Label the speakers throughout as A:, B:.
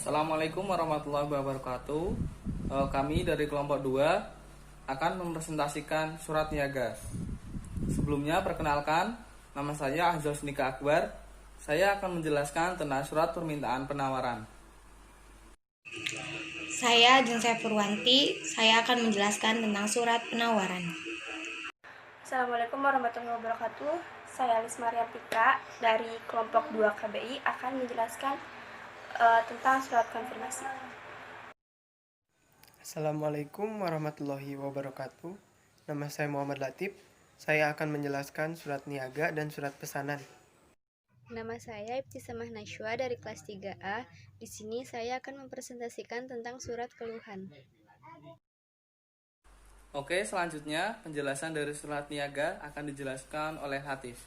A: Assalamualaikum warahmatullahi wabarakatuh. Kami dari kelompok 2 akan mempresentasikan surat niaga. Sebelumnya perkenalkan, nama saya Ahzaz Nika Akbar. Saya akan menjelaskan tentang surat permintaan penawaran.
B: Saya Junse Purwanti, saya akan menjelaskan tentang surat penawaran.
C: Assalamualaikum warahmatullahi wabarakatuh. Saya Lis Maria Pika dari kelompok 2 KBI akan menjelaskan tentang surat konfirmasi.
D: Assalamualaikum warahmatullahi wabarakatuh. Nama saya Muhammad Latif. Saya akan menjelaskan surat niaga dan surat pesanan.
E: Nama saya Ibtisamah Najwa dari kelas 3A. Di sini saya akan mempresentasikan tentang surat keluhan.
A: Oke, selanjutnya penjelasan dari surat niaga akan dijelaskan oleh Hatif.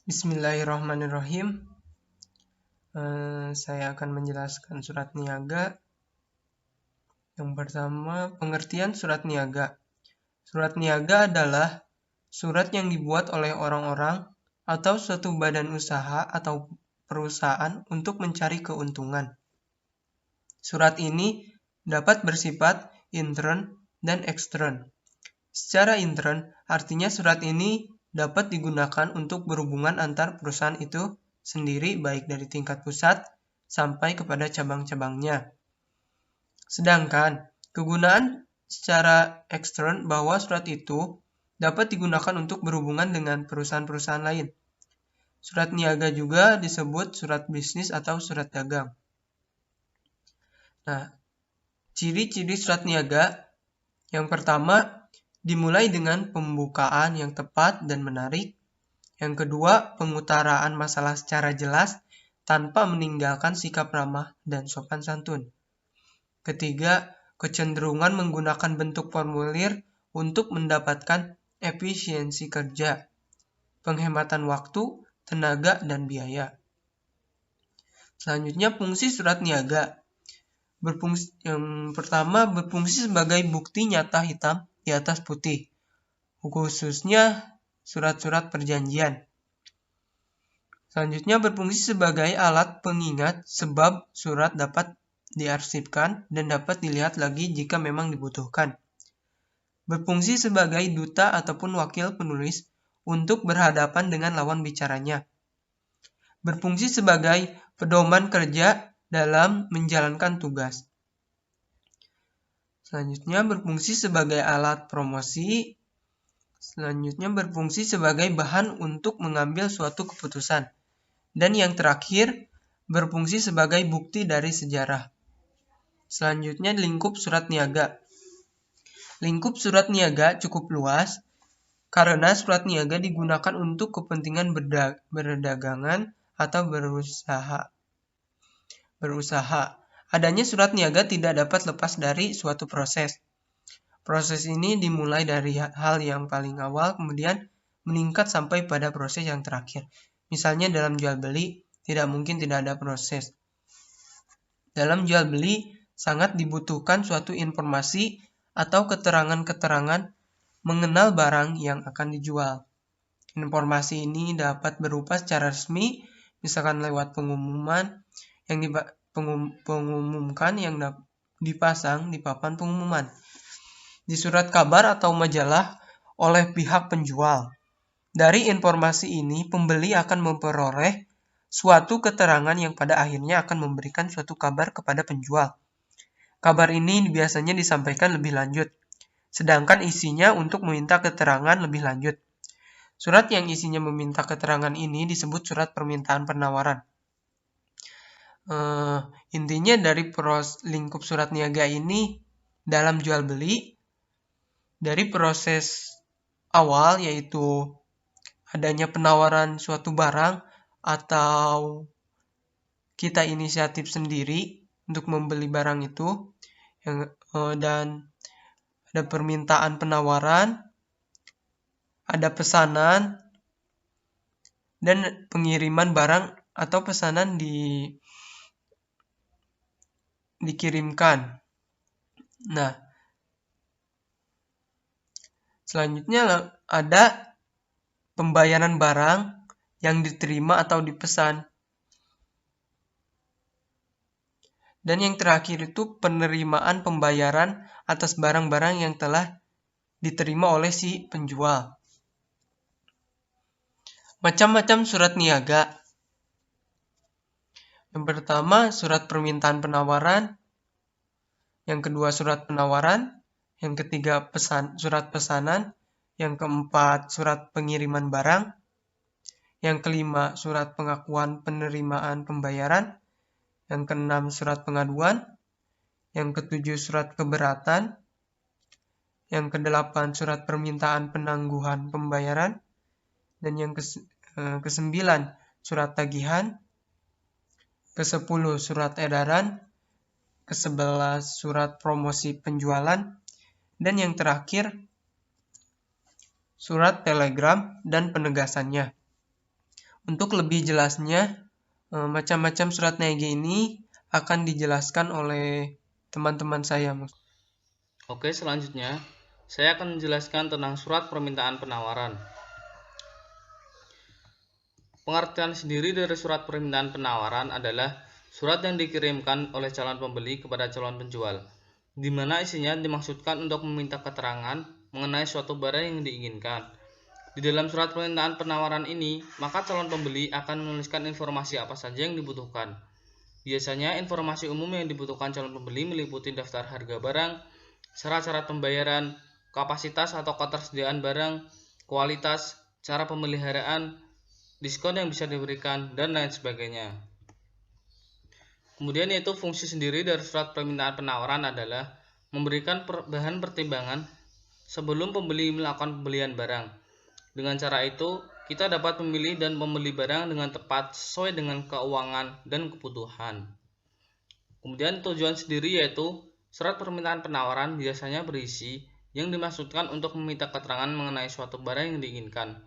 D: Bismillahirrahmanirrahim. Saya akan menjelaskan surat niaga. Yang pertama, pengertian surat niaga. Surat niaga adalah surat yang dibuat oleh orang-orang atau suatu badan usaha atau perusahaan untuk mencari keuntungan. Surat ini dapat bersifat intern dan ekstern. Secara intern, artinya surat ini dapat digunakan untuk berhubungan antar perusahaan itu sendiri baik dari tingkat pusat sampai kepada cabang-cabangnya. Sedangkan kegunaan secara ekstern bahwa surat itu dapat digunakan untuk berhubungan dengan perusahaan-perusahaan lain. Surat niaga juga disebut surat bisnis atau surat dagang. Nah, ciri-ciri surat niaga yang pertama dimulai dengan pembukaan yang tepat dan menarik. Yang kedua, pengutaraan masalah secara jelas tanpa meninggalkan sikap ramah dan sopan santun. Ketiga, kecenderungan menggunakan bentuk formulir untuk mendapatkan efisiensi kerja, penghematan waktu, tenaga, dan biaya. Selanjutnya, fungsi surat niaga. Yang pertama, berfungsi sebagai bukti nyata hitam di atas putih, khususnya surat-surat perjanjian. Selanjutnya, berfungsi sebagai alat pengingat sebab surat dapat diarsipkan dan dapat dilihat lagi jika memang dibutuhkan. Berfungsi sebagai duta ataupun wakil penulis untuk berhadapan dengan lawan bicaranya. Berfungsi sebagai pedoman kerja dalam menjalankan tugas. Selanjutnya berfungsi sebagai alat promosi. Selanjutnya berfungsi sebagai bahan untuk mengambil suatu keputusan. Dan yang terakhir berfungsi sebagai bukti dari sejarah. Selanjutnya lingkup surat niaga. Lingkup surat niaga cukup luas karena surat niaga digunakan untuk kepentingan berdagangan atau berusaha. Adanya surat niaga tidak dapat lepas dari suatu proses. Proses ini dimulai dari hal yang paling awal, kemudian meningkat sampai pada proses yang terakhir. Misalnya dalam jual beli, tidak mungkin tidak ada proses. Dalam jual beli, sangat dibutuhkan suatu informasi atau keterangan-keterangan mengenal barang yang akan dijual. Informasi ini dapat berupa secara resmi, misalkan lewat pengumuman yang pengumumkan yang dipasang di papan pengumuman, di surat kabar atau majalah oleh pihak penjual. Dari informasi ini, pembeli akan memperoleh suatu keterangan yang pada akhirnya akan memberikan suatu kabar kepada penjual. Kabar ini biasanya disampaikan lebih lanjut, sedangkan isinya untuk meminta keterangan lebih lanjut. Surat yang isinya meminta keterangan ini disebut surat permintaan penawaran. Intinya dari lingkup surat niaga ini dalam jual beli, dari proses awal yaitu adanya penawaran suatu barang atau kita inisiatif sendiri untuk membeli barang itu, dan ada permintaan penawaran, ada pesanan, dan pengiriman barang atau pesanan dikirimkan. Nah, selanjutnya ada pembayaran barang yang diterima atau dipesan. Dan yang terakhir itu penerimaan pembayaran atas barang-barang yang telah diterima oleh si penjual. Macam-macam surat niaga. Yang pertama, surat permintaan penawaran. Yang kedua, surat penawaran. Yang ketiga, surat pesanan. Yang keempat, surat pengiriman barang. Yang kelima, surat pengakuan penerimaan pembayaran. Yang keenam, surat pengaduan. Yang ketujuh, surat keberatan. Yang kedelapan, surat permintaan penangguhan pembayaran. Dan yang kesembilan, surat tagihan. Kesepuluh, surat edaran. Kesebelas, surat promosi penjualan. Dan yang terakhir, surat telegram dan penegasannya. Untuk lebih jelasnya, macam-macam surat niaga ini akan dijelaskan oleh teman-teman saya.
A: Oke, selanjutnya saya akan menjelaskan tentang surat permintaan penawaran. Pengertian sendiri dari surat permintaan penawaran adalah surat yang dikirimkan oleh calon pembeli kepada calon penjual, di mana isinya dimaksudkan untuk meminta keterangan mengenai suatu barang yang diinginkan. Di dalam surat permintaan penawaran ini, maka calon pembeli akan menuliskan informasi apa saja yang dibutuhkan. Biasanya informasi umum yang dibutuhkan calon pembeli meliputi daftar harga barang, syarat-syarat pembayaran, kapasitas atau ketersediaan barang, kualitas, cara pemeliharaan, diskon yang bisa diberikan, dan lain sebagainya. Kemudian yaitu fungsi sendiri dari surat permintaan penawaran adalah memberikan bahan pertimbangan sebelum pembeli melakukan pembelian barang. Dengan cara itu, kita dapat memilih dan membeli barang dengan tepat sesuai dengan keuangan dan kebutuhan. Kemudian tujuan sendiri yaitu surat permintaan penawaran biasanya berisi yang dimaksudkan untuk meminta keterangan mengenai suatu barang yang diinginkan,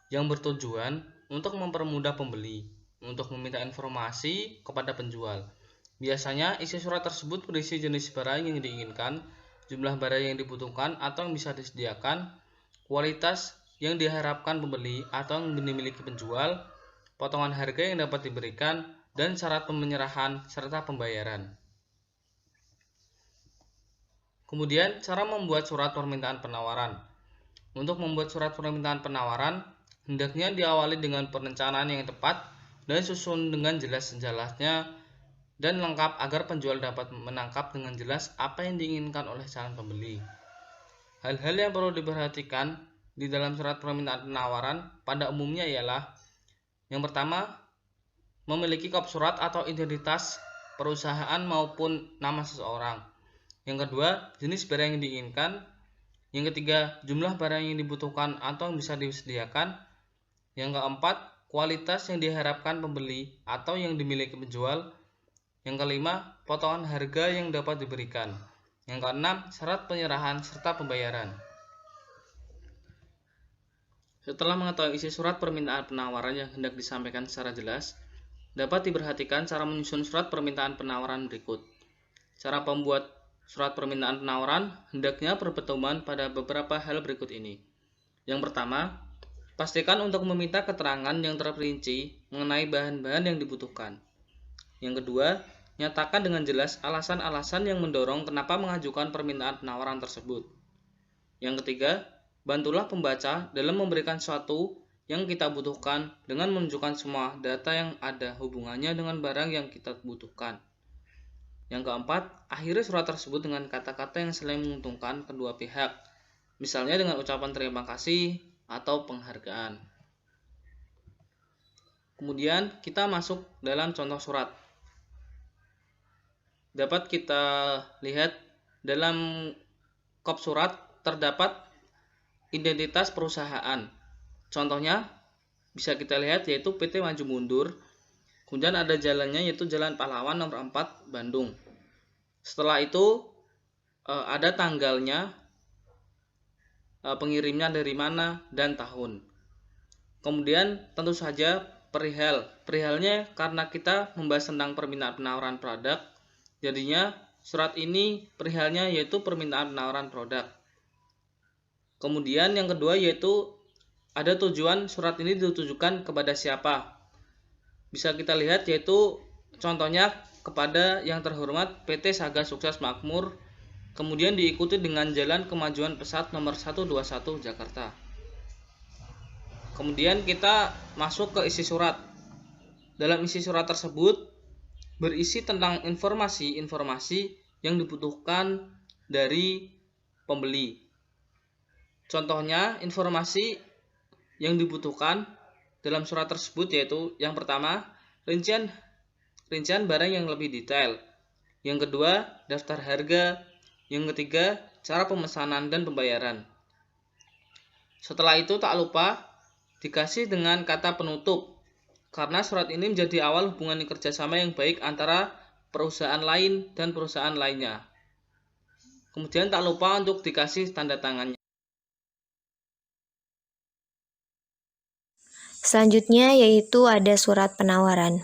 A: yang bertujuan untuk mempermudah pembeli untuk meminta informasi kepada penjual. Biasanya isi surat tersebut berisi jenis barang yang diinginkan, jumlah barang yang dibutuhkan atau yang bisa disediakan, kualitas yang diharapkan pembeli atau yang dimiliki penjual, potongan harga yang dapat diberikan, dan syarat penyerahan serta pembayaran. Kemudian, cara membuat surat permintaan penawaran. Untuk membuat surat permintaan penawaran, hendaknya diawali dengan perencanaan yang tepat dan susun dengan jelas-jelasnya dan lengkap agar penjual dapat menangkap dengan jelas apa yang diinginkan oleh calon pembeli. Hal-hal yang perlu diperhatikan di dalam surat permintaan penawaran pada umumnya ialah: yang pertama, memiliki kop surat atau identitas perusahaan maupun nama seseorang. Yang kedua, jenis barang yang diinginkan. Yang ketiga, jumlah barang yang dibutuhkan atau yang bisa disediakan. Yang keempat, kualitas yang diharapkan pembeli atau yang dimiliki penjual. Yang kelima, potongan harga yang dapat diberikan. Yang keenam, syarat penyerahan serta pembayaran. Setelah mengetahui isi surat permintaan penawaran yang hendak disampaikan secara jelas, dapat diperhatikan cara menyusun surat permintaan penawaran berikut. Cara pembuat surat permintaan penawaran hendaknya berpedoman pada beberapa hal berikut ini. Yang pertama, pastikan untuk meminta keterangan yang terperinci mengenai bahan-bahan yang dibutuhkan. Yang kedua, nyatakan dengan jelas alasan-alasan yang mendorong kenapa mengajukan permintaan penawaran tersebut. Yang ketiga, bantulah pembaca dalam memberikan sesuatu yang kita butuhkan dengan menunjukkan semua data yang ada hubungannya dengan barang yang kita butuhkan. Yang keempat, akhiri surat tersebut dengan kata-kata yang saling menguntungkan kedua pihak, misalnya dengan ucapan terima kasih atau penghargaan. Kemudian kita masuk dalam contoh surat. Dapat kita lihat dalam kop surat terdapat identitas perusahaan. Contohnya bisa kita lihat yaitu PT Maju Mundur. Kemudian ada jalannya yaitu Jalan Pahlawan nomor 4 Bandung. Setelah itu ada tanggalnya, pengirimnya dari mana dan tahun. Kemudian tentu saja perihal. Perihalnya karena kita membahas tentang permintaan penawaran produk, jadinya surat ini perihalnya yaitu permintaan penawaran produk. Kemudian yang kedua yaitu ada tujuan surat ini ditujukan kepada siapa. Bisa kita lihat yaitu contohnya kepada yang terhormat PT Saga Sukses Makmur, kemudian diikuti dengan Jalan Kemajuan Pesat nomor 121 Jakarta. Kemudian kita masuk ke isi surat. Dalam isi surat tersebut berisi tentang informasi-informasi yang dibutuhkan dari pembeli. Contohnya, informasi yang dibutuhkan dalam surat tersebut yaitu yang pertama, rincian barang yang lebih detail. Yang kedua, daftar harga. Yang ketiga, cara pemesanan dan pembayaran. Setelah itu tak lupa dikasih dengan kata penutup, karena surat ini menjadi awal hubungan kerjasama yang baik antara perusahaan lain dan perusahaan lainnya. Kemudian tak lupa untuk dikasih tanda tangannya.
B: Selanjutnya yaitu ada surat penawaran.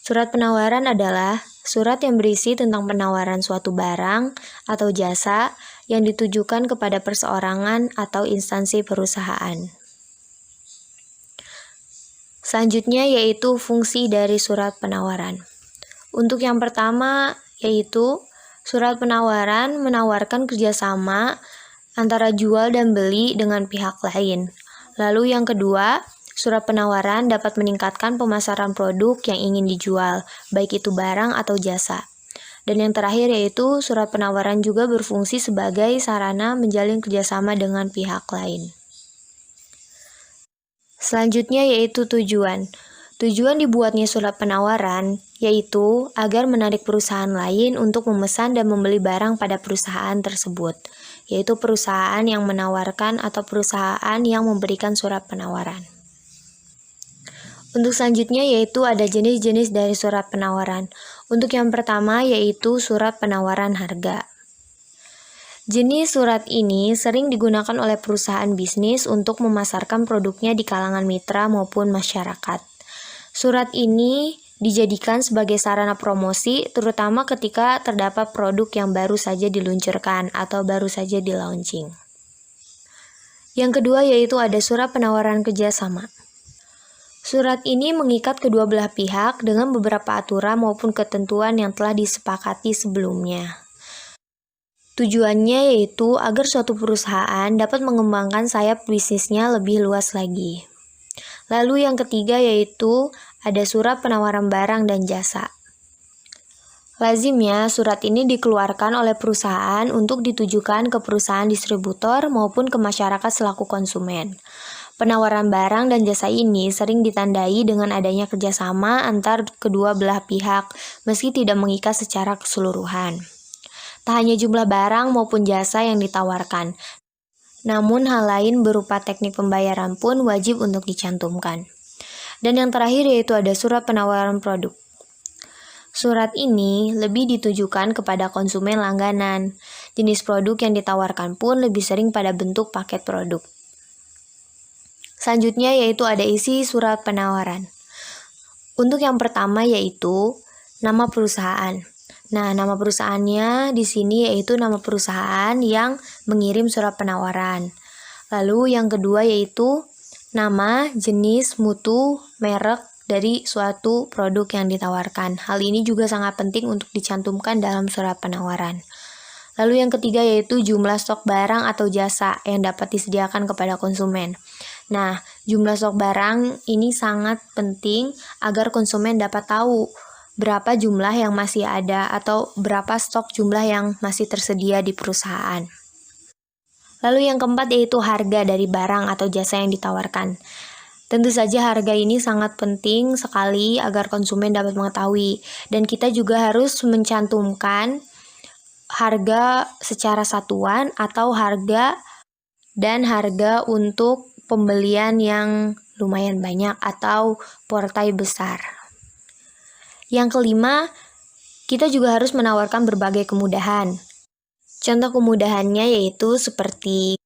B: Surat penawaran adalah surat yang berisi tentang penawaran suatu barang atau jasa yang ditujukan kepada perseorangan atau instansi perusahaan. Selanjutnya yaitu fungsi dari surat penawaran. Untuk yang pertama yaitu surat penawaran menawarkan kerjasama antara jual dan beli dengan pihak lain. Lalu yang kedua, surat penawaran dapat meningkatkan pemasaran produk yang ingin dijual, baik itu barang atau jasa. Dan yang terakhir yaitu surat penawaran juga berfungsi sebagai sarana menjalin kerjasama dengan pihak lain. Selanjutnya yaitu tujuan. Tujuan dibuatnya surat penawaran yaitu agar menarik perusahaan lain untuk memesan dan membeli barang pada perusahaan tersebut, yaitu perusahaan yang menawarkan atau perusahaan yang memberikan surat penawaran. Untuk selanjutnya yaitu ada jenis-jenis dari surat penawaran. Untuk yang pertama yaitu surat penawaran harga. Jenis surat ini sering digunakan oleh perusahaan bisnis untuk memasarkan produknya di kalangan mitra maupun masyarakat. Surat ini dijadikan sebagai sarana promosi, terutama ketika terdapat produk yang baru saja diluncurkan atau baru saja di-launching. Yang kedua yaitu ada surat penawaran kerjasama. Surat ini mengikat kedua belah pihak dengan beberapa aturan maupun ketentuan yang telah disepakati sebelumnya. Tujuannya yaitu agar suatu perusahaan dapat mengembangkan sayap bisnisnya lebih luas lagi. Lalu yang ketiga yaitu ada surat penawaran barang dan jasa. Lazimnya surat ini dikeluarkan oleh perusahaan untuk ditujukan ke perusahaan distributor maupun ke masyarakat selaku konsumen. Penawaran barang dan jasa ini sering ditandai dengan adanya kerjasama antar kedua belah pihak, meski tidak mengikat secara keseluruhan. Tak hanya jumlah barang maupun jasa yang ditawarkan, namun hal lain berupa teknik pembayaran pun wajib untuk dicantumkan. Dan yang terakhir yaitu ada surat penawaran produk. Surat ini lebih ditujukan kepada konsumen langganan. Jenis produk yang ditawarkan pun lebih sering pada bentuk paket produk. Selanjutnya yaitu ada isi surat penawaran. Untuk yang pertama yaitu nama perusahaan. Nah, nama perusahaannya di sini yaitu nama perusahaan yang mengirim surat penawaran. Lalu yang kedua yaitu nama, jenis, mutu, merek dari suatu produk yang ditawarkan. Hal ini juga sangat penting untuk dicantumkan dalam surat penawaran. Lalu yang ketiga yaitu jumlah stok barang atau jasa yang dapat disediakan kepada konsumen. Nah, jumlah stok barang ini sangat penting agar konsumen dapat tahu berapa jumlah yang masih ada atau berapa stok jumlah yang masih tersedia di perusahaan. Lalu yang keempat yaitu harga dari barang atau jasa yang ditawarkan. Tentu saja harga ini sangat penting sekali agar konsumen dapat mengetahui, dan kita juga harus mencantumkan harga secara satuan atau harga untuk pembelian yang lumayan banyak atau portai besar. Yang kelima, kita juga harus menawarkan berbagai kemudahan. Contoh kemudahannya yaitu seperti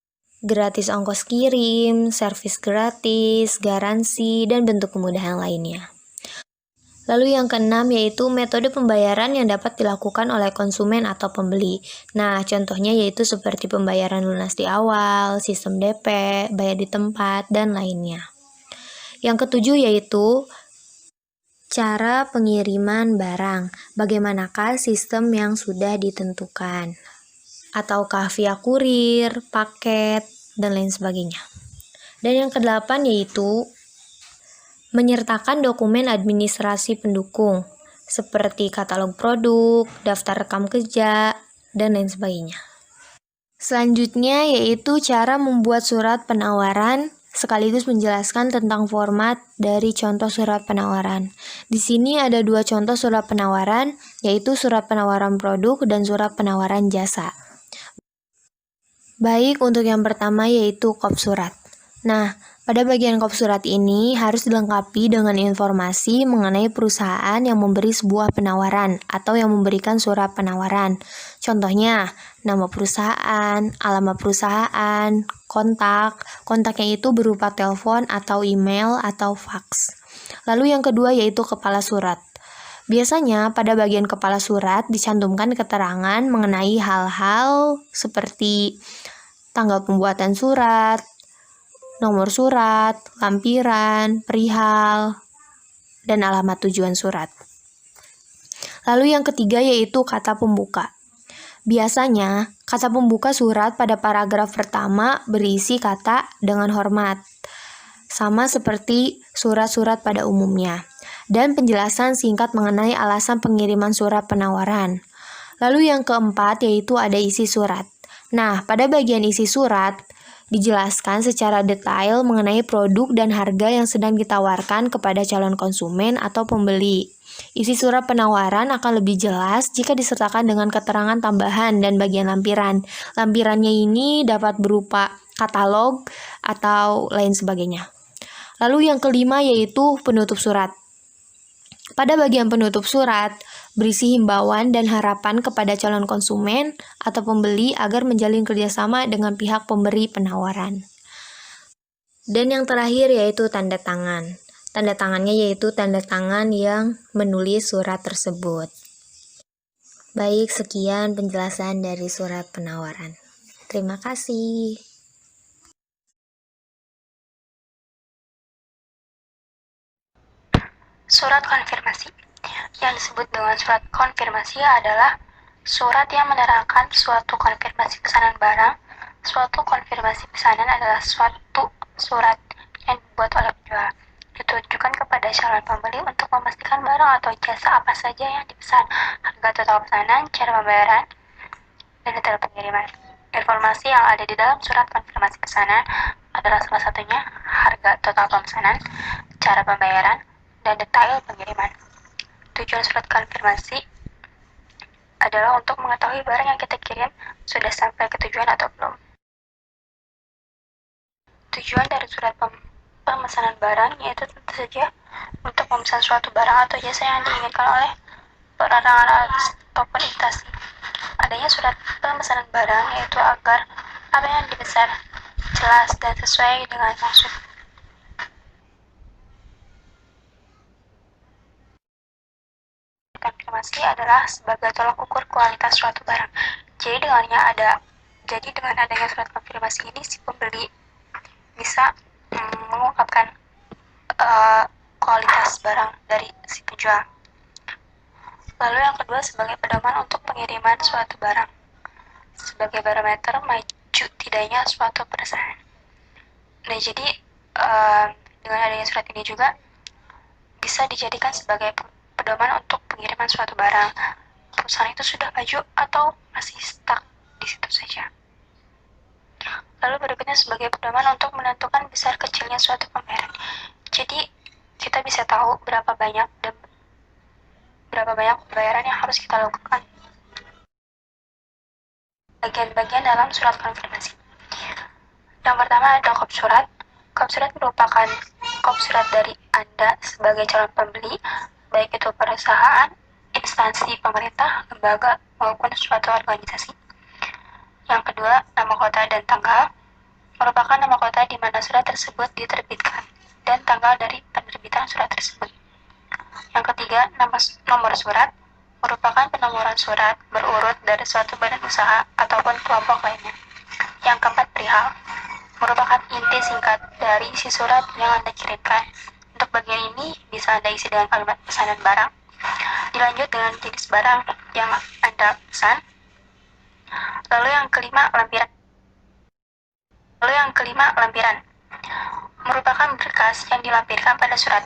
B: gratis ongkos kirim, servis gratis, garansi, dan bentuk kemudahan lainnya. Lalu yang keenam yaitu metode pembayaran yang dapat dilakukan oleh konsumen atau pembeli. Nah, contohnya yaitu seperti pembayaran lunas di awal, sistem DP, bayar di tempat, dan lainnya. Yang ketujuh yaitu Cara pengiriman barang. Bagaimanakah sistem yang sudah ditentukan? Ataukah via kurir, paket, dan lain sebagainya. Dan yang kedelapan yaitu menyertakan dokumen administrasi pendukung seperti katalog produk, daftar rekam kerja, dan lain sebagainya. Selanjutnya yaitu cara membuat surat penawaran sekaligus menjelaskan tentang format dari contoh surat penawaran. Di sini ada dua contoh surat penawaran, yaitu surat penawaran produk dan surat penawaran jasa. Baik, untuk yang pertama yaitu kop surat. Nah, pada bagian kop surat ini harus dilengkapi dengan informasi mengenai perusahaan yang memberi sebuah penawaran atau yang memberikan surat penawaran. Contohnya, nama perusahaan, alamat perusahaan, kontaknya itu berupa telepon atau email atau fax. Lalu yang kedua yaitu kepala surat. Biasanya pada bagian kepala surat dicantumkan keterangan mengenai hal-hal seperti tanggal pembuatan surat, nomor surat, lampiran, perihal, dan alamat tujuan surat. Lalu yang ketiga yaitu kata pembuka. Biasanya, kata pembuka surat pada paragraf pertama berisi kata dengan hormat, sama seperti surat-surat pada umumnya, dan penjelasan singkat mengenai alasan pengiriman surat penawaran. Lalu yang keempat yaitu ada isi surat. Nah, pada bagian isi surat, dijelaskan secara detail mengenai produk dan harga yang sedang ditawarkan kepada calon konsumen atau pembeli. Isi surat penawaran akan lebih jelas jika disertakan dengan keterangan tambahan dan bagian lampiran. Lampirannya ini dapat berupa katalog atau lain sebagainya. Lalu yang kelima yaitu penutup surat. Pada bagian penutup surat, berisi himbauan dan harapan kepada calon konsumen atau pembeli agar menjalin kerjasama dengan pihak pemberi penawaran. Dan yang terakhir yaitu tanda tangan. Tanda tangannya yaitu tanda tangan yang menulis surat tersebut. Baik, sekian penjelasan dari surat penawaran. Terima kasih.
C: Surat konfirmasi. Yang disebut dengan surat konfirmasi adalah surat yang menerangkan suatu konfirmasi pesanan barang. Suatu konfirmasi pesanan adalah suatu surat yang dibuat oleh penjual, ditujukan kepada calon pembeli untuk memastikan barang atau jasa apa saja yang dipesan, harga total pesanan, cara pembayaran, dan detail pengiriman. Informasi yang ada di dalam surat konfirmasi pesanan adalah salah satunya harga total pemesanan, cara pembayaran, dan detail pengiriman. Tujuan surat konfirmasi adalah untuk mengetahui barang yang kita kirim sudah sampai ke tujuan atau belum. Tujuan dari surat pemesanan barang yaitu tentu saja untuk memesan suatu barang atau jasa yang diinginkan oleh perorangan ataupun instansi. Adanya surat pemesanan barang yaitu agar apa yang dipesan jelas dan sesuai dengan maksud. Konfirmasi adalah sebagai tolak ukur kualitas suatu barang. Jadi dengan adanya surat konfirmasi ini si pembeli bisa mengungkapkan kualitas barang dari si penjual. Lalu yang kedua sebagai pedoman untuk pengiriman suatu barang, sebagai barometer maju tidaknya suatu perusahaan. Nah jadi dengan adanya surat ini juga bisa dijadikan sebagai pedoman untuk pengiriman suatu barang. Perusahaan itu sudah maju atau masih stuck di situ saja. Lalu berikutnya sebagai pedoman untuk menentukan besar kecilnya suatu pembayaran. Jadi kita bisa tahu berapa banyak pembayaran yang harus kita lakukan. Bagian-bagian dalam surat konfirmasi. Yang pertama ada kop surat. Kop surat merupakan kop surat dari Anda sebagai calon pembeli, baik itu perusahaan, instansi pemerintah, lembaga, maupun suatu organisasi. Yang kedua, nama kota dan tanggal merupakan nama kota di mana surat tersebut diterbitkan dan tanggal dari penerbitan surat tersebut. Yang ketiga, nomor surat merupakan penomoran surat berurut dari suatu badan usaha ataupun kelompok lainnya. Yang keempat, perihal merupakan inti singkat dari isi surat yang Anda kirimkan. Untuk bagian ini bisa Anda isi dengan kalimat pesanan barang. Dilanjut dengan jenis barang yang Anda pesan. Lalu yang kelima, lampiran. Merupakan berkas yang dilampirkan pada surat.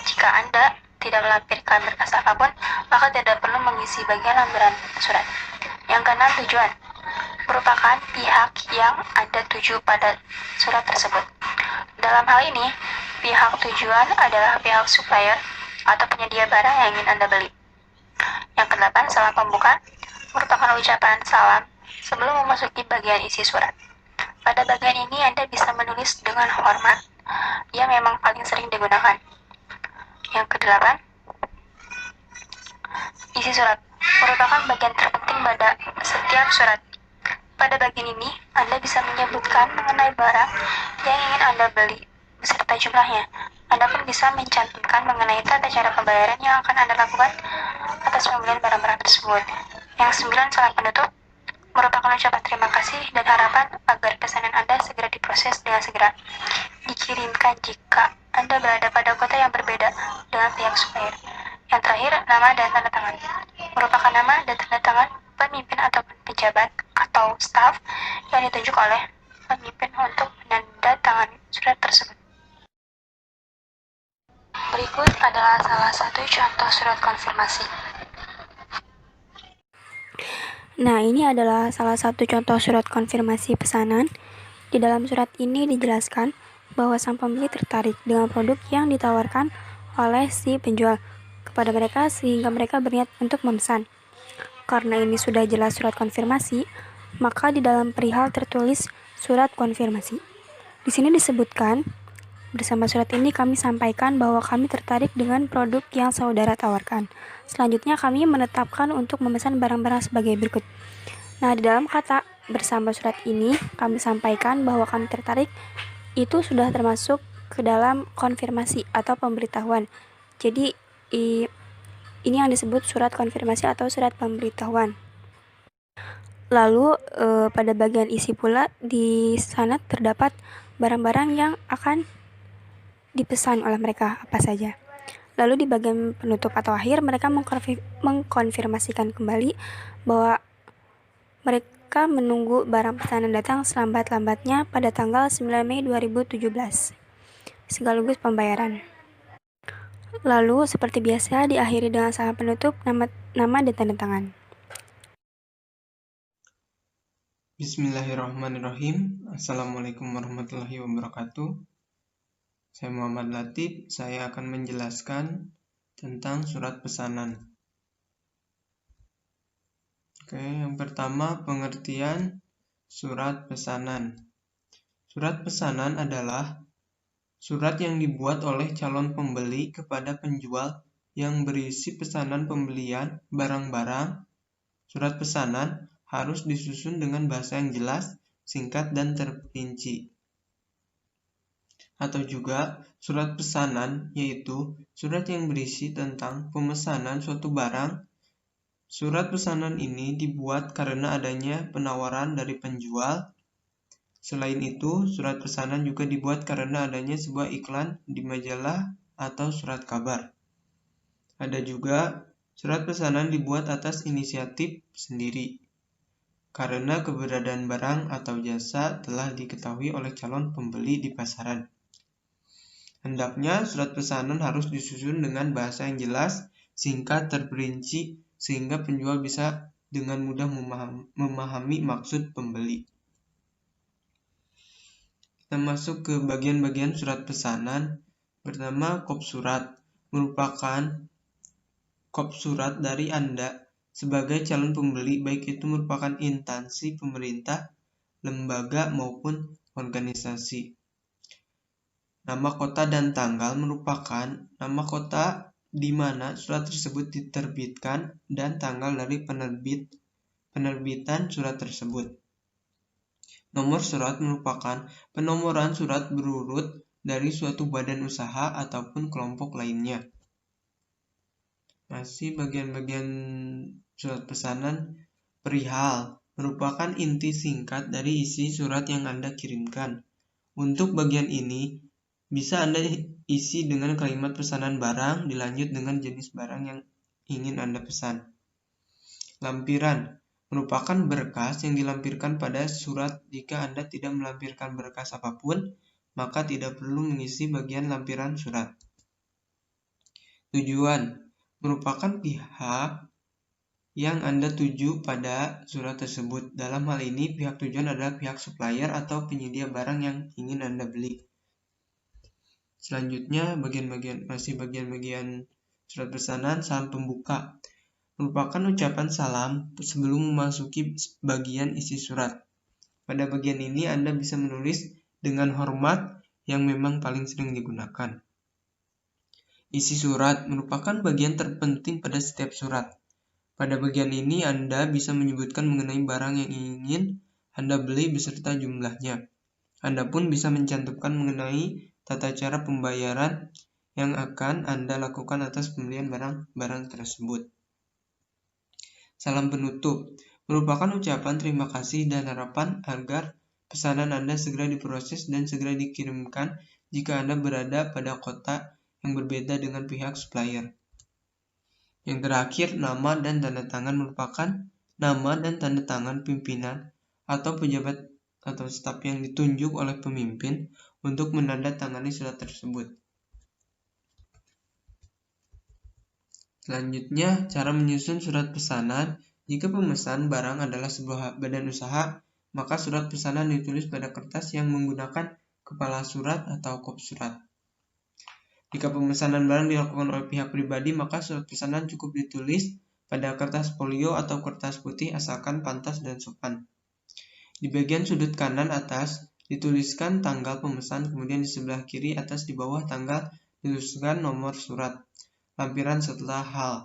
C: Jika Anda tidak melampirkan berkas apapun, maka tidak perlu mengisi bagian lampiran surat. Yang keenam, tujuan. Merupakan pihak yang Anda tuju pada surat tersebut. Dalam hal ini, pihak tujuan adalah pihak supplier atau penyedia barang yang ingin Anda beli. Yang kedelapan, salam pembuka. Merupakan ucapan salam sebelum memasuki bagian isi surat. Pada bagian ini Anda bisa menulis dengan hormat yang memang paling sering digunakan. Yang kedelapan, isi surat. Merupakan bagian terpenting pada setiap surat. Pada bagian ini, Anda bisa menyebutkan mengenai barang yang ingin Anda beli beserta jumlahnya. Anda pun bisa mencantumkan mengenai tata cara pembayaran yang akan Anda lakukan atas pembelian barang-barang tersebut. Yang sembilan, salam penutup. Merupakan ucapan terima kasih dan harapan agar pesanan Anda segera diproses dengan segera dikirimkan jika Anda berada pada kota yang berbeda dengan pihak supplier. Yang terakhir, nama dan tanda tangan. Merupakan nama dan tanda tangan pemimpin ataupun pejabat atau staf yang ditunjuk oleh pemimpin untuk menandatangani surat tersebut. Berikut adalah salah satu contoh surat konfirmasi.
E: Nah, ini adalah salah satu contoh surat konfirmasi pesanan. Di dalam surat ini dijelaskan bahwa sang pembeli tertarik dengan produk yang ditawarkan oleh si penjual kepada mereka sehingga mereka berniat untuk memesan. Karena ini sudah jelas surat konfirmasi, maka di dalam perihal tertulis surat konfirmasi. Di sini disebutkan, bersama surat ini kami sampaikan bahwa kami tertarik dengan produk yang saudara tawarkan. Selanjutnya kami menetapkan untuk memesan barang-barang sebagai berikut. Nah, di dalam kata bersama surat ini kami sampaikan bahwa kami tertarik itu sudah termasuk ke dalam konfirmasi atau pemberitahuan. Jadi ini yang disebut surat konfirmasi atau surat pemberitahuan. Lalu pada bagian isi pula di sana terdapat barang-barang yang akan dipesan oleh mereka apa saja. Lalu di bagian penutup atau akhir mereka mengkonfirmasikan kembali bahwa mereka menunggu barang pesanan datang selambat-lambatnya pada tanggal 9 Mei 2017 sekaligus pembayaran. Lalu seperti biasa diakhiri dengan salam penutup, nama dan tanda tangan.
D: Bismillahirrahmanirrahim. Assalamualaikum warahmatullahi wabarakatuh. Saya Muhammad Latif, saya akan menjelaskan tentang surat pesanan. Oke, yang pertama pengertian surat pesanan. Surat pesanan adalah surat yang dibuat oleh calon pembeli kepada penjual yang berisi pesanan pembelian barang-barang. Surat pesanan harus disusun dengan bahasa yang jelas, singkat, dan terperinci. Atau juga surat pesanan yaitu surat yang berisi tentang pemesanan suatu barang. Surat pesanan ini dibuat karena adanya penawaran dari penjual. Selain itu, surat pesanan juga dibuat karena adanya sebuah iklan di majalah atau surat kabar. Ada juga surat pesanan dibuat atas inisiatif sendiri karena keberadaan barang atau jasa telah diketahui oleh calon pembeli di pasaran. Hendaknya surat pesanan harus disusun dengan bahasa yang jelas, singkat, terperinci, sehingga penjual bisa dengan mudah memahami maksud pembeli. Kita masuk ke bagian-bagian surat pesanan. Pertama, kop surat. Merupakan kop surat dari Anda sebagai calon pembeli, baik itu merupakan instansi pemerintah, lembaga, maupun organisasi. Nama kota dan tanggal merupakan nama kota di mana surat tersebut diterbitkan dan tanggal dari penerbitan surat tersebut. Nomor surat merupakan penomoran surat berurut dari suatu badan usaha ataupun kelompok lainnya. Masih bagian-bagian surat pesanan. Perihal merupakan inti singkat dari isi surat yang Anda kirimkan. Untuk bagian ini Bisa Anda isi dengan kalimat pesanan barang, dilanjut dengan jenis barang yang ingin Anda pesan. Lampiran merupakan berkas yang dilampirkan pada surat. Jika Anda tidak melampirkan berkas apapun, maka tidak perlu mengisi bagian lampiran surat. Tujuan merupakan pihak yang Anda tuju pada surat tersebut. Dalam hal ini, pihak tujuan adalah pihak supplier atau penyedia barang yang ingin Anda beli. Selanjutnya, bagian-bagian surat pesanan. Salam pembuka merupakan ucapan salam sebelum memasuki bagian isi surat. Pada bagian ini Anda bisa menulis dengan hormat yang memang paling sering digunakan. Isi surat merupakan bagian terpenting pada setiap surat. Pada bagian ini Anda bisa menyebutkan mengenai barang yang ingin Anda beli beserta jumlahnya. Anda pun bisa mencantumkan mengenai tata cara pembayaran yang akan Anda lakukan atas pembelian barang-barang tersebut. Salam penutup merupakan ucapan terima kasih dan harapan agar pesanan Anda segera diproses dan segera dikirimkan jika Anda berada pada kota yang berbeda dengan pihak supplier. Yang terakhir, nama dan tanda tangan merupakan nama dan tanda tangan pimpinan atau pejabat atau staf yang ditunjuk oleh pemimpin untuk menandatangani surat tersebut. Selanjutnya, cara menyusun surat pesanan. Jika pemesan barang adalah sebuah badan usaha, maka surat pesanan ditulis pada kertas yang menggunakan kepala surat atau kop surat. Jika pemesanan barang dilakukan oleh pihak pribadi, maka surat pesanan cukup ditulis pada kertas folio atau kertas putih asalkan pantas dan sopan. Di bagian sudut kanan atas dituliskan tanggal pemesan, kemudian di sebelah kiri atas di bawah tanggal dituliskan nomor surat lampiran setelah hal.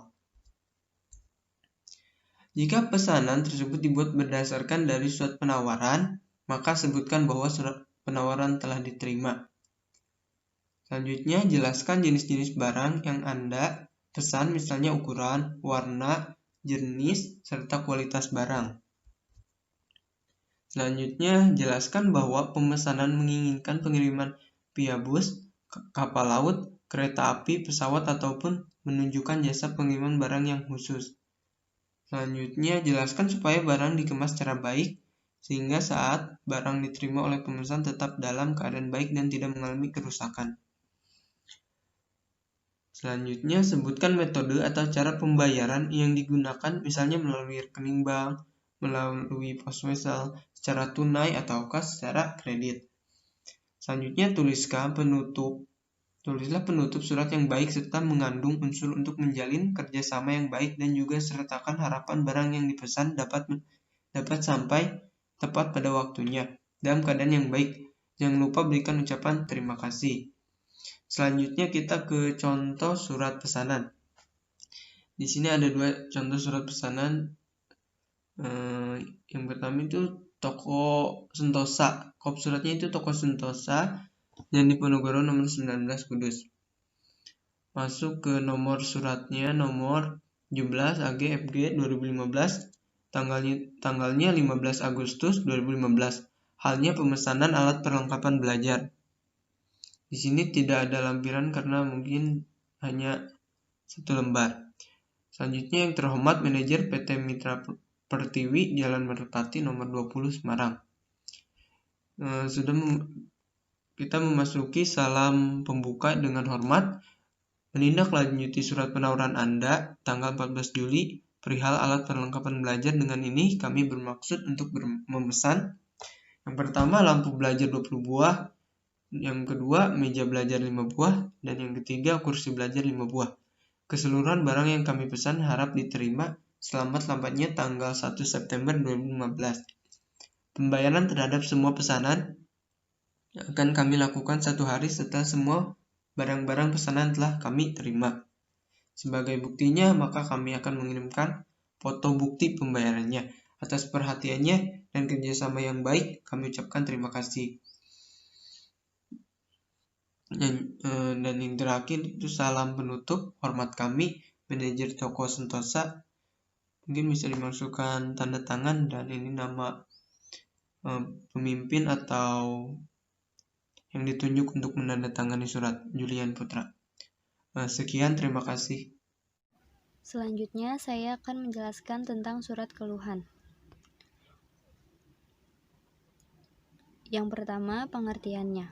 D: Jika pesanan tersebut dibuat berdasarkan dari surat penawaran, maka sebutkan bahwa surat penawaran telah diterima. Selanjutnya, jelaskan jenis-jenis barang yang Anda pesan, misalnya ukuran, warna, jenis, serta kualitas barang. Selanjutnya, jelaskan bahwa pemesanan menginginkan pengiriman via bus, kapal laut, kereta api, pesawat, ataupun menunjukkan jasa pengiriman barang yang khusus. Selanjutnya, jelaskan supaya barang dikemas secara baik, sehingga saat barang diterima oleh pemesan tetap dalam keadaan baik dan tidak mengalami kerusakan. Selanjutnya, sebutkan metode atau cara pembayaran yang digunakan, misalnya melalui rekening bank, melalui pos wesel, secara tunai, ataukah secara kredit. Selanjutnya, tulislah penutup surat yang baik serta mengandung unsur untuk menjalin kerjasama yang baik, dan juga sertakan harapan barang yang dipesan dapat sampai tepat pada waktunya dalam keadaan yang baik. Jangan lupa berikan ucapan terima kasih. Selanjutnya kita ke contoh surat pesanan. Di sini ada dua contoh surat pesanan. Yang pertama itu toko Sentosa. Kop suratnya itu toko Sentosa yang Diponegoro nomor 19 Kudus. Masuk ke nomor suratnya, nomor 17 AG FG 2015. Tanggalnya 15 Agustus 2015. Halnya pemesanan alat perlengkapan belajar. Di sini tidak ada lampiran karena mungkin hanya satu lembar. Selanjutnya yang terhormat manajer PT Mitra Pertiwi Jalan Merpati nomor 20 Semarang. Kita memasuki salam pembuka dengan hormat. Menindaklanjuti surat penawaran Anda tanggal 14 Juli perihal alat perlengkapan belajar. Dengan ini kami bermaksud untuk memesan yang pertama lampu belajar 20 buah, yang kedua meja belajar 5 buah, dan yang ketiga kursi belajar 5 buah. Keseluruhan barang yang kami pesan harap diterima selamat-lambatnya tanggal 1 September 2015. Pembayaran terhadap semua pesanan akan kami lakukan 1 hari setelah semua barang-barang pesanan telah kami terima. Sebagai buktinya, maka kami akan mengirimkan foto bukti pembayarannya. Atas perhatiannya dan kerjasama yang baik, kami ucapkan terima kasih. Dan yang terakhir itu salam penutup. Hormat kami, manajer toko Sentosa. Mungkin bisa dimasukkan tanda tangan dan ini nama pemimpin atau yang ditunjuk untuk menandatangani surat. Julian Putra. Sekian, terima kasih.
E: Selanjutnya, saya akan menjelaskan tentang surat keluhan. Yang pertama, pengertiannya.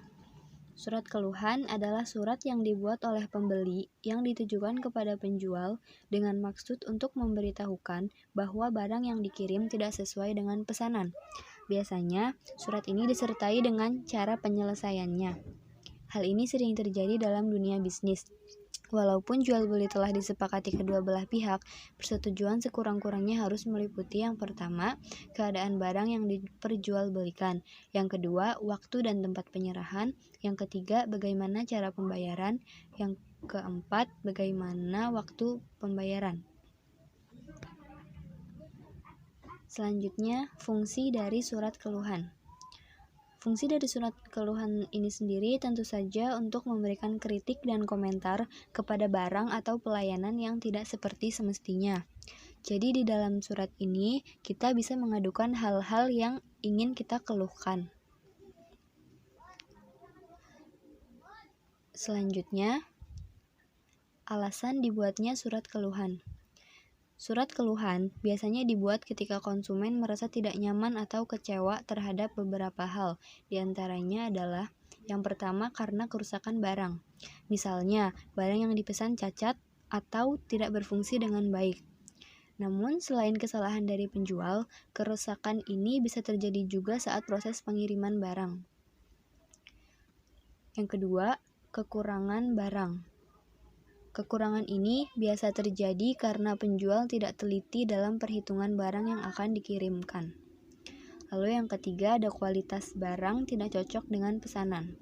E: Surat keluhan adalah surat yang dibuat oleh pembeli yang ditujukan kepada penjual dengan maksud untuk memberitahukan bahwa barang yang dikirim tidak sesuai dengan pesanan. Biasanya, surat ini disertai dengan cara penyelesaiannya. Hal ini sering terjadi dalam dunia bisnis. Walaupun jual beli telah disepakati kedua belah pihak, persetujuan sekurang-kurangnya harus meliputi yang pertama, keadaan barang yang diperjualbelikan, yang kedua, waktu dan tempat penyerahan, yang ketiga, bagaimana cara pembayaran, yang keempat, bagaimana waktu pembayaran. Selanjutnya, fungsi dari surat keluhan. Fungsi dari surat keluhan ini sendiri tentu saja untuk memberikan kritik dan komentar kepada barang atau pelayanan yang tidak seperti semestinya. Jadi di dalam surat ini kita bisa mengadukan hal-hal yang ingin kita keluhkan. Selanjutnya, alasan dibuatnya surat keluhan. Surat keluhan biasanya dibuat ketika konsumen merasa tidak nyaman atau kecewa terhadap beberapa hal. Di antaranya adalah yang pertama karena kerusakan barang. Misalnya, barang yang dipesan cacat atau tidak berfungsi dengan baik. Namun, selain kesalahan dari penjual, kerusakan ini bisa terjadi juga saat proses pengiriman barang. Yang kedua, kekurangan barang. Kekurangan ini biasa terjadi karena penjual tidak teliti dalam perhitungan barang yang akan dikirimkan. Lalu yang ketiga, ada kualitas barang tidak cocok dengan pesanan.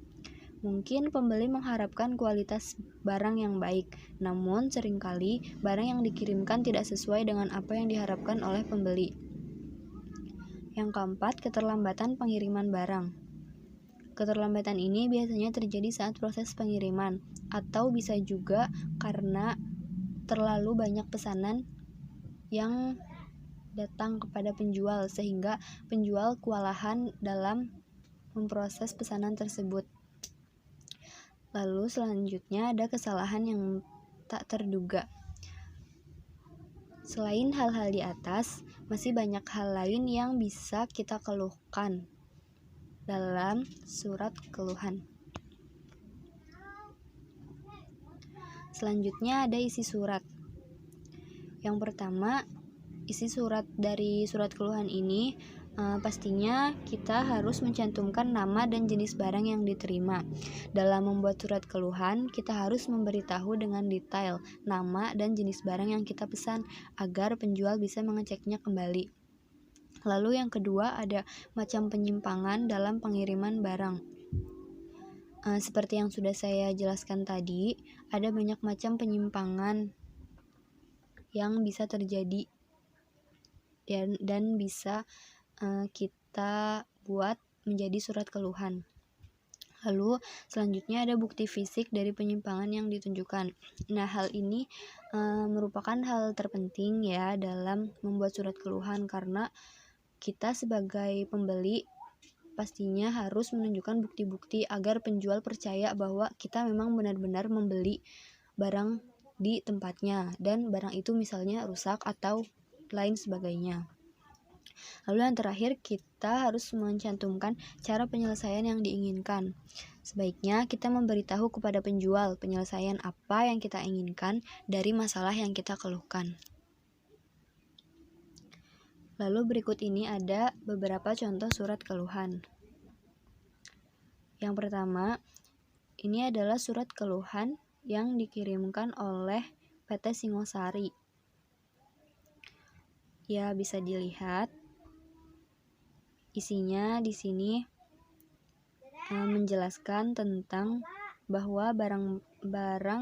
E: Mungkin pembeli mengharapkan kualitas barang yang baik, namun seringkali barang yang dikirimkan tidak sesuai dengan apa yang diharapkan oleh pembeli. Yang keempat, keterlambatan pengiriman barang. Keterlambatan ini biasanya terjadi saat proses pengiriman, atau bisa juga karena terlalu banyak pesanan yang datang kepada penjual, sehingga penjual kewalahan dalam memproses pesanan tersebut. Lalu selanjutnya ada kesalahan yang tak terduga. Selain hal-hal di atas, masih banyak hal lain yang bisa kita keluhkan dalam surat keluhan. Selanjutnya ada isi surat. Yang pertama, isi surat dari surat keluhan ini pastinya kita harus mencantumkan nama dan jenis barang yang diterima. Dalam membuat surat keluhan, kita harus memberitahu dengan detail nama dan jenis barang yang kita pesan agar penjual bisa mengeceknya kembali. Lalu yang kedua ada macam penyimpangan dalam pengiriman barang. Seperti yang sudah saya jelaskan tadi, ada banyak macam penyimpangan yang bisa terjadi dan bisa kita buat menjadi surat keluhan. Lalu selanjutnya ada bukti fisik dari penyimpangan yang ditunjukkan. Nah, hal ini merupakan hal terpenting ya dalam membuat surat keluhan, karena kita sebagai pembeli pastinya harus menunjukkan bukti-bukti agar penjual percaya bahwa kita memang benar-benar membeli barang di tempatnya dan barang itu misalnya rusak atau lain sebagainya. Lalu yang terakhir, kita harus mencantumkan cara penyelesaian yang diinginkan. Sebaiknya kita memberitahu kepada penjual penyelesaian apa yang kita inginkan dari masalah yang kita keluhkan. Lalu berikut ini ada beberapa contoh surat keluhan. Yang pertama, ini adalah surat keluhan yang dikirimkan oleh PT Singosari. Ya, bisa dilihat. Isinya di sini menjelaskan tentang bahwa barang-barang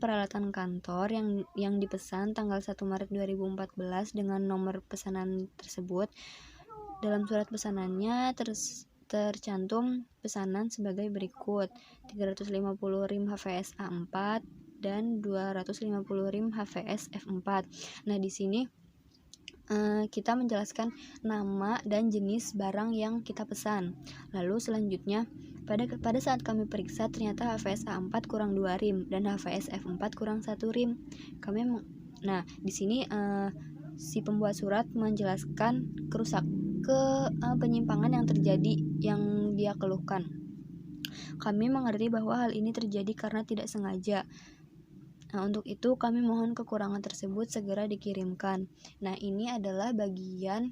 E: peralatan kantor yang dipesan tanggal 1 Maret 2014 dengan nomor pesanan tersebut. Dalam surat pesanannya tercantum pesanan sebagai berikut: 350 rim HVS A4 dan 250 rim HVS F4. Nah, di sini kita menjelaskan nama dan jenis barang yang kita pesan. Lalu selanjutnya pada saat kami periksa ternyata HVS A4 kurang 2 rim dan HVS F4 kurang 1 rim. Nah, di sini si pembuat surat menjelaskan penyimpangan yang terjadi yang dia keluhkan. Kami mengerti bahwa hal ini terjadi karena tidak sengaja. Nah, untuk itu kami mohon kekurangan tersebut segera dikirimkan. Nah, ini adalah bagian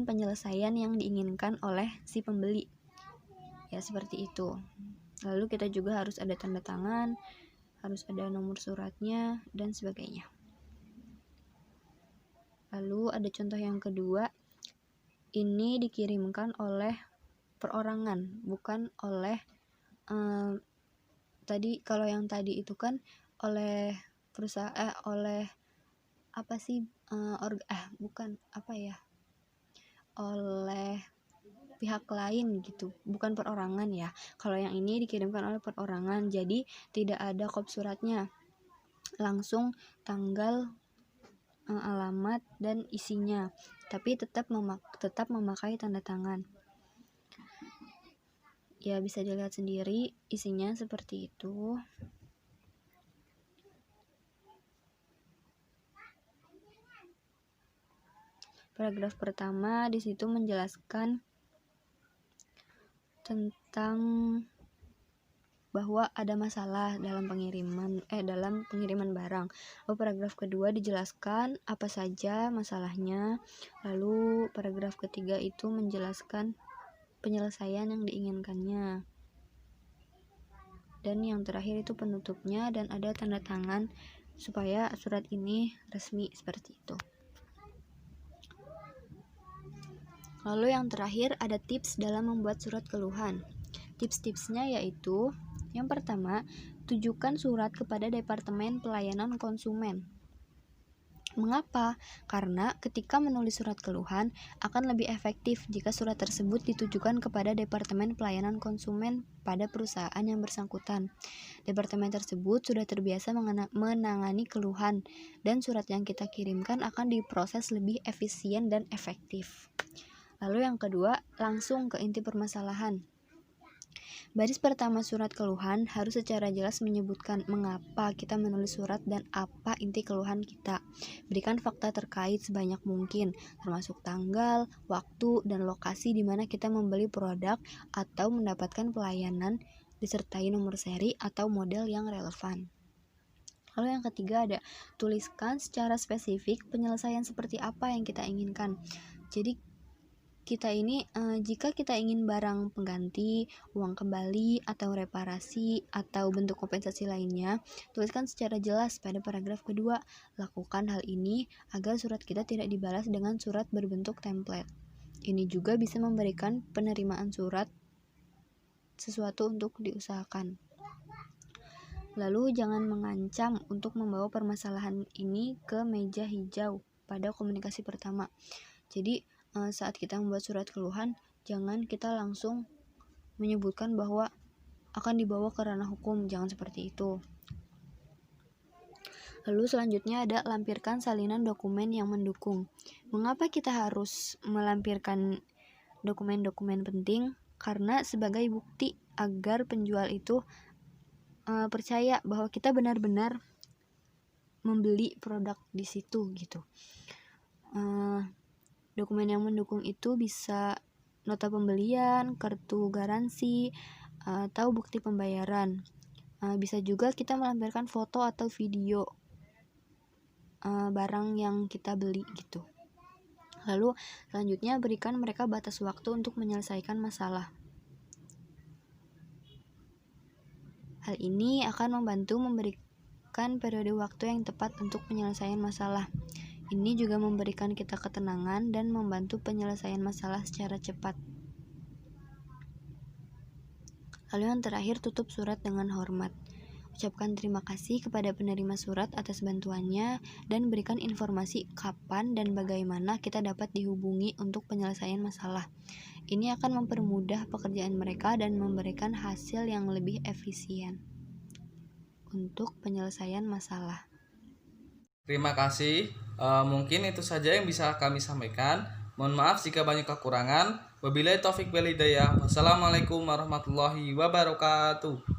E: penyelesaian yang diinginkan oleh si pembeli. Ya, seperti itu. Lalu kita juga harus ada tanda tangan, harus ada nomor suratnya, dan sebagainya. Lalu ada contoh yang kedua, ini dikirimkan oleh perorangan, bukan oleh kalau yang tadi itu kan oleh perusahaan oleh pihak lain gitu, bukan perorangan ya. Kalau yang ini dikirimkan oleh perorangan, jadi tidak ada kop suratnya, langsung tanggal, alamat dan isinya, tapi tetap memakai tanda tangan. Ya, bisa dilihat sendiri isinya seperti itu. Paragraf pertama di situ menjelaskan tentang bahwa ada masalah dalam pengiriman barang. Lalu paragraf kedua dijelaskan apa saja masalahnya. Lalu paragraf ketiga itu menjelaskan penyelesaian yang diinginkannya. Dan yang terakhir itu penutupnya dan ada tanda tangan supaya surat ini resmi, seperti itu. Lalu yang terakhir ada tips dalam membuat surat keluhan. Tips-tipsnya yaitu, yang pertama, tujukan surat kepada Departemen Pelayanan Konsumen. Mengapa? Karena ketika menulis surat keluhan akan lebih efektif jika surat tersebut ditujukan kepada Departemen Pelayanan Konsumen pada perusahaan yang bersangkutan. Departemen tersebut sudah terbiasa menangani keluhan dan surat yang kita kirimkan akan diproses lebih efisien dan efektif. Lalu yang kedua, langsung ke inti permasalahan. Baris pertama surat keluhan harus secara jelas menyebutkan mengapa kita menulis surat dan apa inti keluhan kita. Berikan fakta terkait sebanyak mungkin, termasuk tanggal, waktu, dan lokasi di mana kita membeli produk atau mendapatkan pelayanan, disertai nomor seri atau model yang relevan. Lalu yang ketiga ada, tuliskan secara spesifik penyelesaian seperti apa yang kita inginkan. Jadi jika kita ingin barang pengganti, uang kembali, atau reparasi, atau bentuk kompensasi lainnya, tuliskan secara jelas pada paragraf kedua. Lakukan hal ini agar surat kita tidak dibalas dengan surat berbentuk template. Ini juga bisa memberikan penerimaan surat sesuatu untuk diusahakan. Lalu jangan mengancam untuk membawa permasalahan ini ke meja hijau pada komunikasi pertama. Jadi saat kita membuat surat keluhan, jangan kita langsung menyebutkan bahwa akan dibawa ke ranah hukum, jangan seperti itu. Lalu selanjutnya ada lampirkan salinan dokumen yang mendukung. Mengapa kita harus melampirkan dokumen-dokumen penting? Karena sebagai bukti agar penjual itu percaya bahwa kita benar-benar membeli produk di situ gitu. Dokumen yang mendukung itu bisa nota pembelian, kartu garansi, atau bukti pembayaran. Bisa juga kita melampirkan foto atau video barang yang kita beli gitu. Lalu selanjutnya berikan mereka batas waktu untuk menyelesaikan masalah. Hal ini akan membantu memberikan periode waktu yang tepat untuk penyelesaian masalah. Ini juga memberikan kita ketenangan dan membantu penyelesaian masalah secara cepat. Lalu yang terakhir, tutup surat dengan hormat. Ucapkan terima kasih kepada penerima surat atas bantuannya dan berikan informasi kapan dan bagaimana kita dapat dihubungi untuk penyelesaian masalah. Ini akan mempermudah pekerjaan mereka dan memberikan hasil yang lebih efisien untuk penyelesaian masalah.
A: Terima kasih. Mungkin itu saja yang bisa kami sampaikan. Mohon maaf jika banyak kekurangan. Wabillahi taufik wal hidayah. Wassalamualaikum warahmatullahi wabarakatuh.